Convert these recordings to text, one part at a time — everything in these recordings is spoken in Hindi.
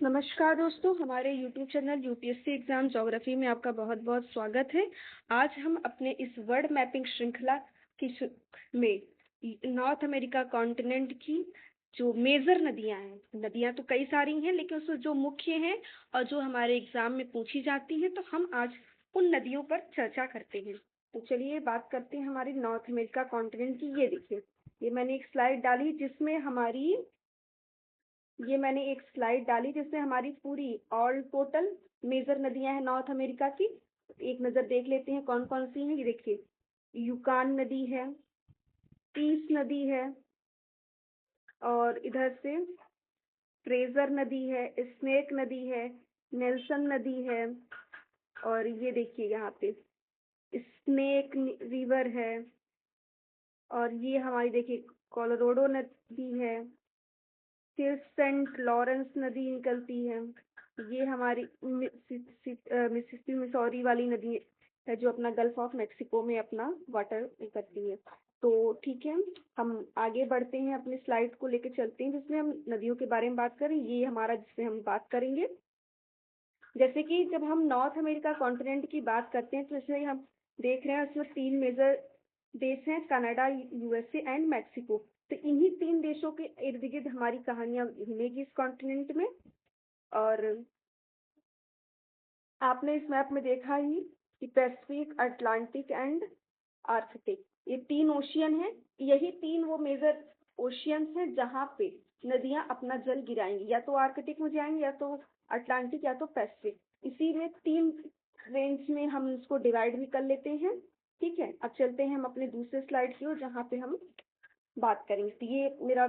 नमस्कार दोस्तों, हमारे YouTube channel UPSC exam geography में आपका बहुत बहुत स्वागत है। आज हम अपने इस वर्ल्ड मैपिंग श्रृंखला में नॉर्थ अमेरिका कॉन्टिनेंट की जो मेजर नदियां हैं, नदियां तो कई सारी हैं लेकिन उसमें जो मुख्य हैं और जो हमारे एग्जाम में पूछी जाती हैं, तो हम आज उन नदियों पर चर्चा करते हैं। तो चलिए बात करते हैं हमारी नॉर्थ अमेरिका कॉन्टिनेंट की। ये देखिए, ये मैंने एक स्लाइड डाली जिसमें हमारी पूरी ऑल टोटल मेजर नदियां हैं नॉर्थ अमेरिका की। एक नज़र देख लेते हैं कौन कौन सी हैं। ये देखिए, यूकान नदी है, पीस नदी है, और इधर से फ्रेजर नदी है, स्नेक नदी है, नेल्सन नदी है, और ये देखिए यहाँ पे स्नेक रिवर है, और ये हमारी देखिए कोलोराडो नदी है, फिर सेंट लॉरेंस नदी निकलती है। ये हमारी मिसिसिपी मिसौरी वाली नदी है जो अपना गल्फ ऑफ मेक्सिको में अपना वाटर करती है। तो ठीक है, हम आगे बढ़ते हैं, अपने स्लाइड को लेकर चलते हैं जिसमें हम नदियों के बारे में बात करें। ये हमारा जिसमें हम बात करेंगे, जैसे कि जब हम नॉर्थ अमेरिका कॉन्टिनेंट की बात करते हैं तो जैसे हम देख रहे हैं उसमें तीन मेजर देश हैं, कनाडा, यूएसए एंड मैक्सिको। तो इन्हीं तीन देशों के इर्द गिर्द हमारी कहानियां घूमेगी इस कॉन्टिनेंट में। और आपने इस मैप में देखा ही कि पैसिफिक, अटलांटिक एंड आर्कटिक, ये तीन ओशियन हैं। यही तीन वो मेजर ओशियंस हैं जहाँ पे नदियां अपना जल गिराएंगी, या तो आर्कटिक में जाएंगी, या तो अटलांटिक, या तो पैसिफिक। इसी में तीन रेंज में हम इसको डिवाइड भी कर लेते हैं। ठीक है, अब चलते हैं हम अपने दूसरे स्लाइड की ओर जहाँ पे हम बात करेंगे। तो ये मेरा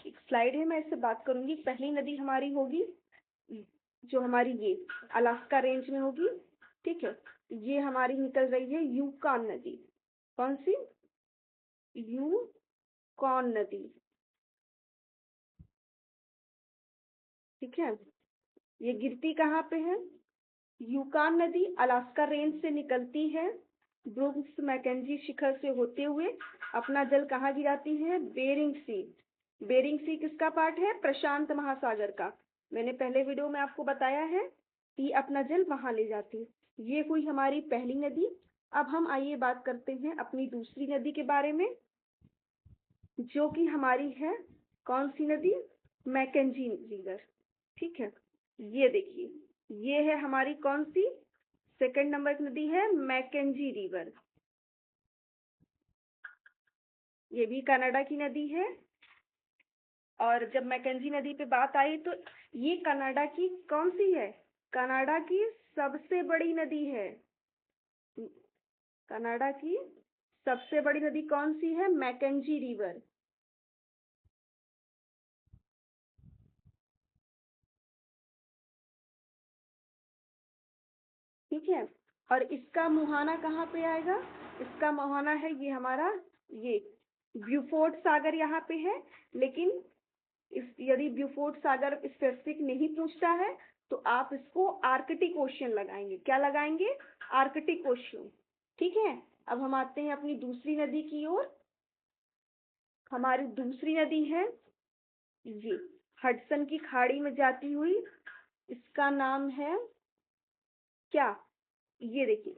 एक स्लाइड है, मैं इससे बात करूंगी। पहली नदी हमारी होगी जो हमारी ये अलास्का रेंज में होगी। ठीक है, ये हमारी निकल रही है यूकॉन नदी। कौन सी? यूकॉन नदी। ठीक है, ये गिरती कहाँ पे है? यूकॉन नदी अलास्का रेंज से निकलती है, ब्रूक्स मैकेंजी शिखर से होते हुए अपना जल कहाँ गिराती है? बेरिंग सी। बेरिंग सी किसका पार्ट है? प्रशांत महासागर का। मैंने पहले वीडियो में आपको बताया है कि अपना जल वहां ले जाती है। ये हुई हमारी पहली नदी। अब हम आइए बात करते हैं अपनी दूसरी नदी के बारे में, जो कि हमारी है कौन सी नदी? Mackenzie river. ठीक है, ये देखिए, ये है हमारी कौन सी? सेकंड नंबर की नदी है मैकेंजी रिवर। ये भी कनाडा की नदी है। और जब मैकेंजी नदी पे बात आई तो ये कनाडा की कौन सी है? कनाडा की सबसे बड़ी नदी है। कनाडा की सबसे बड़ी नदी कौन सी है? Mackenzie river. ठीक है, और इसका मुहाना कहाँ पे आएगा? इसका मुहाना है ये हमारा, ये ब्यूफोर्ट सागर यहाँ पे है। लेकिन यदि ब्यूफोर्ट सागर स्पेसिफिक नहीं पूछता है तो आप इसको आर्कटिक ओशियन लगाएंगे। क्या लगाएंगे? Arctic ocean. ठीक है, अब हम आते हैं अपनी दूसरी नदी की ओर। हमारी दूसरी नदी है ये हडसन की खाड़ी में जाती हुई, इसका नाम है क्या? ये देखिए,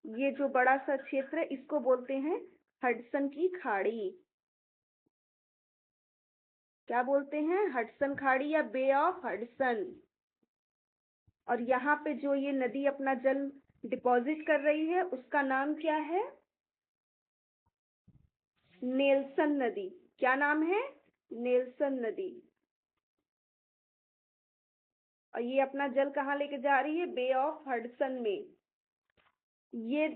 ये जो बड़ा सा क्षेत्र है इसको बोलते हैं हडसन की खाड़ी। क्या बोलते हैं? हडसन खाड़ी या बे ऑफ हडसन। और यहाँ पे जो ये नदी अपना जल डिपॉजिट कर रही है उसका नाम क्या है? नेल्सन नदी। क्या नाम है? नेल्सन नदी। और ये अपना जल कहाँ लेके जा रही है? बे ऑफ हडसन में। ये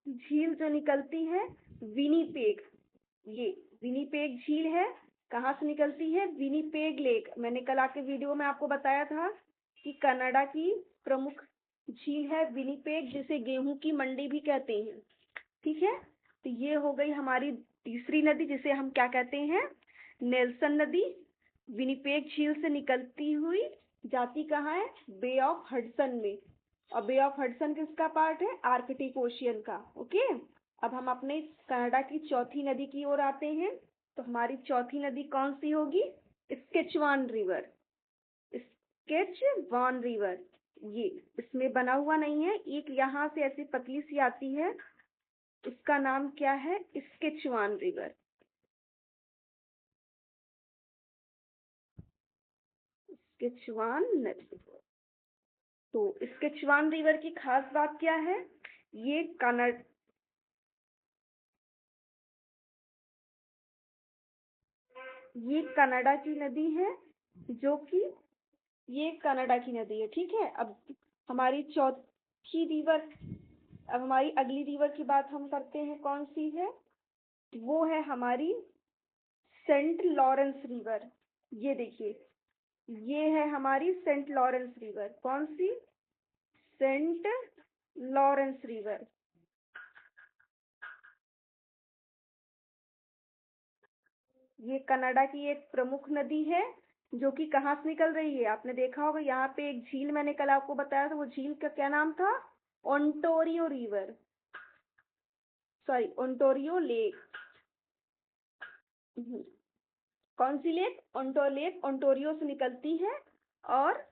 झील जो निकलती है विनीपेग, ये विनीपेग झील है। कहाँ से निकलती है? Winnipeg lake. मैंने कल आके वीडियो में आपको बताया था कि कनाडा की प्रमुख झील है विनीपेग, जिसे गेहूं की मंडी भी कहते हैं। ठीक है, तो ये हो गई हमारी तीसरी नदी जिसे हम क्या कहते हैं? नेल्सन नदी। विनीपेग झील से निकलती हुई जाती कहाँ है? बे ऑफ हडसन में। और बे ऑफ हडसन किसका पार्ट है? आर्कटिक ओशियन का। ओके, अब हम अपने कनाडा की चौथी नदी की ओर आते हैं। तो हमारी चौथी नदी कौन सी होगी? स्केचवान रिवर। स्केचवान रिवर, ये इसमें बना हुआ नहीं है, एक यहाँ से ऐसी पतली सी आती है, इसका नाम क्या है? स्केचवान रिवर। स्केचवान नदी। तो स्केचवान रिवर की खास बात क्या है? ये ये कनाडा की नदी है, जो कि ये कनाडा की नदी है। ठीक है, अब हमारी चौथी रिवर, अब हमारी अगली रिवर की बात हम करते हैं, कौन सी है? वो है हमारी सेंट लॉरेंस रिवर। ये देखिए, ये है हमारी सेंट लॉरेंस रिवर। कौन सी? Saint Lawrence river. ये कनाडा की एक प्रमुख नदी है, जो कि कहाँ से निकल रही है? आपने देखा होगा यहाँ पे एक झील, मैंने कल आपको बताया था, वो झील का क्या नाम था? Ontario river, sorry Ontario lake. कौन सी लेक? लेक ओंटोरियो से निकलती है, और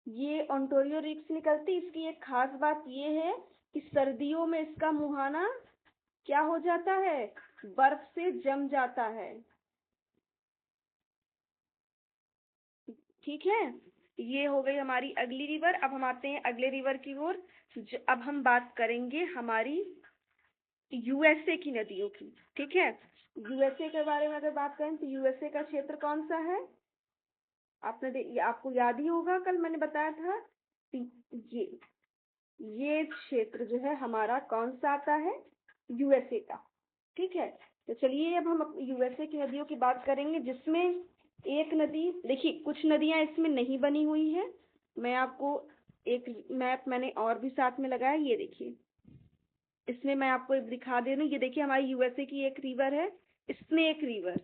ये ओंटोरियो लेक से निकलती। इसकी एक खास बात ये है कि सर्दियों में इसका मुहाना क्या हो जाता है? बर्फ से जम जाता है। ठीक है, ये हो गई हमारी अगली रिवर। अब हम आते हैं अगले रिवर की ओर। अब हम बात करेंगे हमारी यूएसए की नदियों की। ठीक है, यूएसए के बारे में अगर बात करें तो यूएसए का क्षेत्र कौन सा है? आपको याद ही होगा, कल मैंने बताया था कि ये क्षेत्र जो है हमारा कौन सा आता है? यूएसए का। ठीक है, तो चलिए अब हम यूएसए की नदियों की बात करेंगे, जिसमें एक नदी, देखिए कुछ नदियां इसमें नहीं बनी हुई है। मैं आपको एक मैप मैंने और भी साथ में लगाया, ये देखिए, इसमें मैं आपको एक दिखा दे रही हूँ। ये देखिए हमारी यूएसए की एक रिवर है, स्नेक रिवर।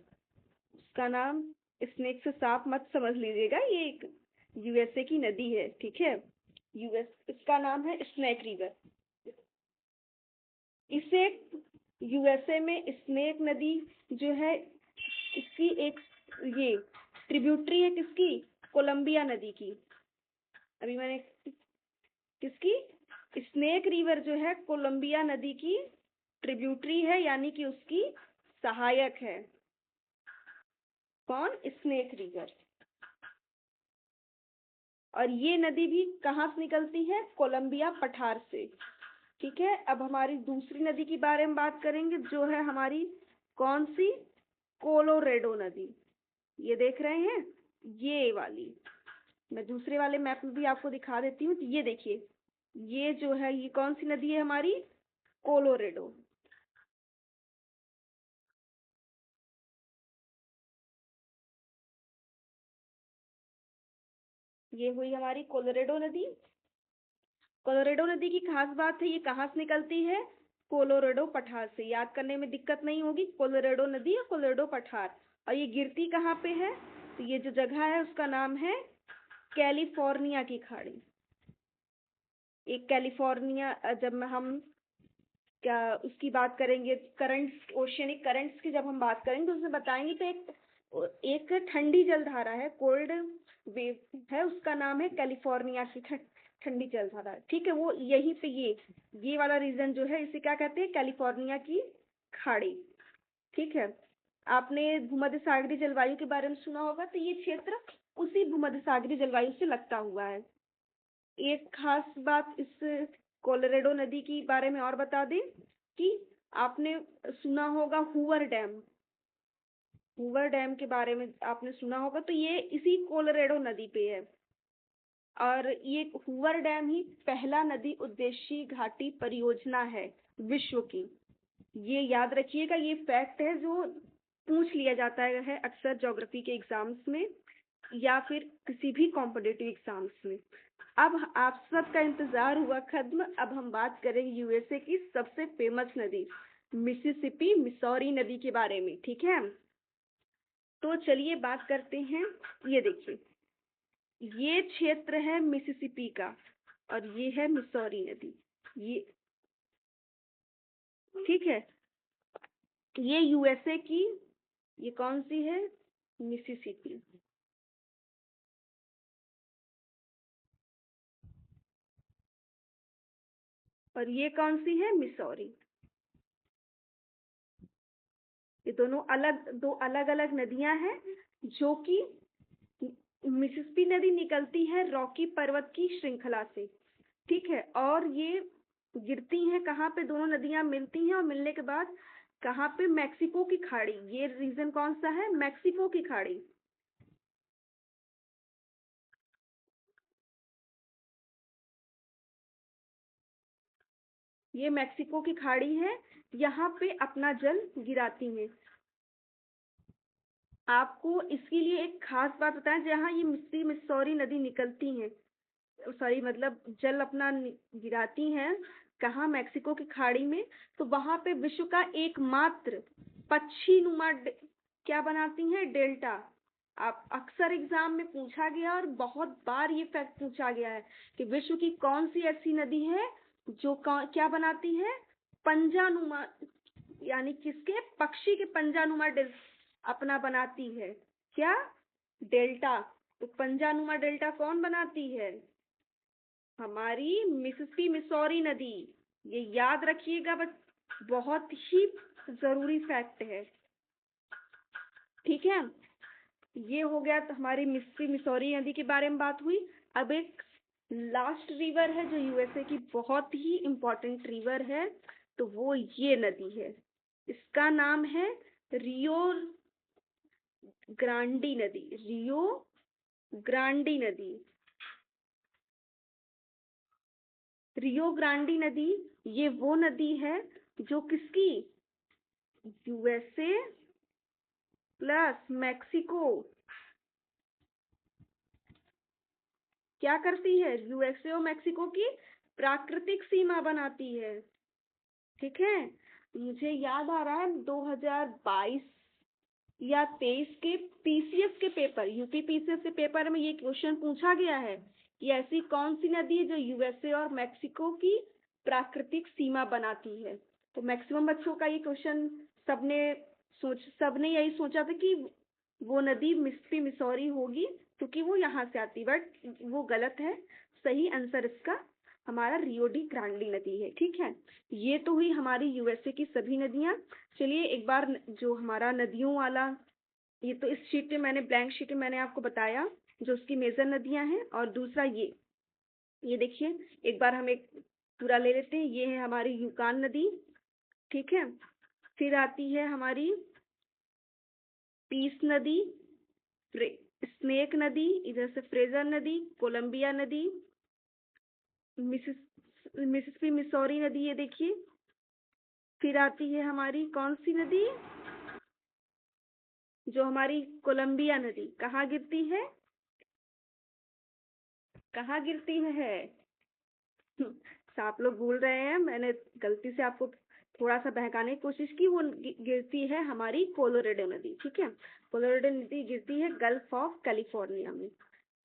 उसका नाम स्नेक से साफ मत समझ लीजिएगा, ये एक यूएसए की नदी है। ठीक है, इसका नाम है स्नेक रिवर। इसे यूएसए में स्नेक नदी जो है, इसकी एक ये ट्रिब्यूटरी है किसकी? कोलंबिया नदी की। अभी मैंने किसकी? स्नेक रिवर जो है कोलंबिया नदी की ट्रिब्यूटरी है, यानी कि उसकी सहायक है। कौन? Snake river. और ये नदी भी कहाँ से निकलती है? कोलंबिया पठार से। ठीक है, अब हमारी दूसरी नदी के बारे में बात करेंगे, जो है हमारी कौन सी? कोलोरेडो नदी। ये देख रहे हैं, ये वाली, मैं दूसरे वाले मैप में भी आपको दिखा देती हूँ। तो ये देखिए, ये जो है ये कौन सी नदी है हमारी? कोलोरेडो। ये हुई हमारी कोलोरेडो नदी। कोलोरेडो नदी की खास बात है, ये कहाँ से निकलती है? कोलोरेडो पठार से। याद करने में दिक्कत नहीं होगी, कोलोरेडो नदी और कोलोरेडो पठार। और ये गिरती कहाँ पे है? तो ये जो जगह है उसका नाम है कैलिफोर्निया की खाड़ी। एक कैलिफोर्निया, जब हम क्या उसकी बात करेंगे, करंट्स, ओशियनिक करंट्स की जब हम बात करेंगे तो उसमें बताएंगे। तो एक ठंडी जलधारा है, कोल्ड वेव है, उसका नाम है कैलिफोर्निया की ठंडी जलधारा। ठीक है, वो यहीं पे ये वाला रीजन जो है, इसे क्या कहते हैं? कैलिफोर्निया की खाड़ी। ठीक है, आपने भूमध्य सागरीय जलवायु के बारे में सुना होगा, तो ये क्षेत्र उसी भूमध्य सागरीय जलवायु से लगता हुआ है। एक खास बात इस कोलोरेडो नदी की बारे में और बता दें कि आपने सुना होगा हूवर डैम। हूवर डैम के बारे में आपने सुना होगा, तो ये इसी कोलोरेडो नदी पे है। और ये हूवर डैम ही पहला नदी उद्देश्य घाटी परियोजना है विश्व की। ये याद रखिएगा, ये फैक्ट है जो पूछ लिया जाता है अक्सर ज्योग्राफी के एग्जाम्स में, या फिर किसी भी कॉम्पिटिटिव एग्जाम्स में। अब आप सबका इंतजार हुआ खत्म, अब हम बात करेंगे यूएसए की सबसे फेमस नदी, मिसिसिपी मिसौरी नदी के बारे में। ठीक है, तो चलिए बात करते हैं। ये देखिए, ये क्षेत्र है मिसिसिपी का, और ये है मिसौरी नदी। ये ठीक है, ये यूएसए की, ये कौन सी है? मिसिसिपी। और ये कौन सी है? मिसौरी। ये दो अलग अलग नदियां हैं जो कि मिसिसिपी नदी निकलती है रॉकी पर्वत की श्रृंखला से, ठीक है, और ये गिरती हैं कहाँ पे? दोनों नदियां मिलती हैं और मिलने के बाद कहाँ पे? मैक्सिको की खाड़ी। ये रीजन कौन सा है? मैक्सिको की खाड़ी। ये मैक्सिको की खाड़ी है, यहाँ पे अपना जल गिराती हैं। आपको इसके लिए एक खास बात बताएं, जहाँ ये मिस्सौरी नदी निकलती है, सॉरी मतलब जल अपना गिराती हैं कहाँ? मैक्सिको की खाड़ी में। तो वहां पे विश्व का एकमात्र पक्षी नुमा क्या बनाती हैं? डेल्टा। आप अक्सर एग्जाम में पूछा गया और बहुत बार ये फैक्ट पूछा गया है कि विश्व की कौन सी ऐसी नदी है जो क्या बनाती है? पंजानुमा, यानी किसके? पक्षी के पंजानुमा अपना बनाती है। क्या? डेल्टा। तो पंजानुमा डेल्टा कौन बनाती है? हमारी मिसिसिपी मिसौरी नदी। ये याद रखिएगा, बस बहुत ही जरूरी फैक्ट है, ठीक है। ये हो गया तो हमारी मिसिसिपी मिसौरी नदी के बारे में बात हुई। अब एक लास्ट रिवर है जो यूएसए की बहुत ही इंपॉर्टेंट रिवर है, तो वो ये नदी है, इसका नाम है रियो ग्रांडी नदी। रियो ग्रांडी नदी। रियो ग्रांडी नदी ये वो नदी है जो किसकी? यूएसए प्लस मैक्सिको क्या करती है? यूएसए और मैक्सिको की प्राकृतिक सीमा बनाती है, ठीक है। मुझे याद आ रहा है 2022 या 23 के पीसीएस के पेपर, यूपी पीसीएस के पेपर में ये क्वेश्चन पूछा गया है कि ऐसी कौन सी नदी है जो यूएसए और मैक्सिको की प्राकृतिक सीमा बनाती है। तो मैक्सिमम बच्चों का ये क्वेश्चन सबने यही सोचा था कि वो नदी मिसिसिपी मिसौरी होगी क्योंकि वो यहाँ से आती, बट वो गलत है। सही आंसर इसका हमारा रियो डी ग्रांडी नदी है, ठीक है। ये तो हुई हमारी यूएसए की सभी नदियां। चलिए एक बार जो हमारा नदियों वाला, ये तो इस शीट पे मैंने ब्लैंक शीट में मैंने आपको बताया जो उसकी मेजर नदियां हैं, और दूसरा ये देखिए, एक बार हम एक पूरा ले लेते हैं। ये है हमारी यूकान नदी, ठीक है। फिर आती है हमारी पीस नदी, स्नेक नदी, इधर से फ्रेजर नदी, कोलंबिया नदी, मिसिसिपी मिसौरी नदी, ये देखिए। फिर आती है हमारी कौन सी नदी? जो हमारी कोलंबिया नदी कहाँ गिरती है? कहाँ गिरती है? आप लोग भूल रहे हैं, मैंने गलती से आपको थोड़ा सा बहकाने की कोशिश की। वो गिरती है हमारी कोलोरेडो नदी, ठीक है। कोलोरेडो नदी गिरती है गल्फ ऑफ कैलिफोर्निया में।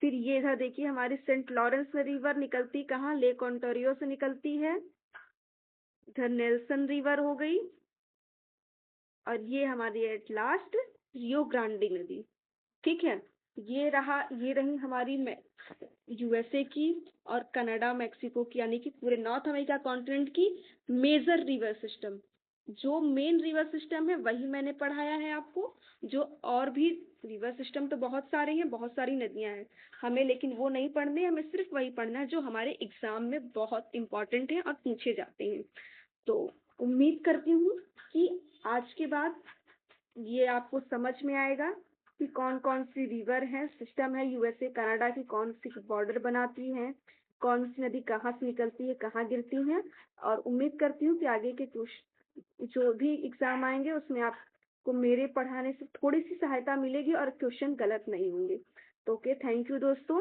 फिर ये इधर देखिए, हमारी सेंट लॉरेंस रिवर निकलती कहाँ? लेक ओंटारियो से निकलती है। इधर नेल्सन रिवर हो गई, और ये हमारी एट लास्ट रियो ग्रांडी नदी, ठीक है। ये रही हमारी यूएसए की और कनाडा मैक्सिको की, यानी कि पूरे नॉर्थ अमेरिका कॉन्टिनेंट की मेजर रिवर सिस्टम। जो मेन रिवर सिस्टम है वही मैंने पढ़ाया है आपको। जो और भी रिवर सिस्टम तो बहुत सारे हैं, बहुत सारी नदियां हैं, हमें लेकिन वो नहीं पढ़ने, हमें सिर्फ वही पढ़ना है जो हमारे एग्जाम में बहुत इंपॉर्टेंट है और पूछे जाते हैं। तो उम्मीद करती हूँ कि आज के बाद ये आपको समझ में आएगा कि कौन कौन सी रिवर है, सिस्टम है यूएसए कनाडा की, कौन सी बॉर्डर बनाती हैं, कौन सी नदी कहाँ से निकलती है, कहाँ गिरती है। और उम्मीद करती हूँ कि आगे के जो भी एग्जाम आएंगे उसमें आपको मेरे पढ़ाने से थोड़ी सी सहायता मिलेगी और क्वेश्चन गलत नहीं होंगे। तो ओके, थैंक यू दोस्तों।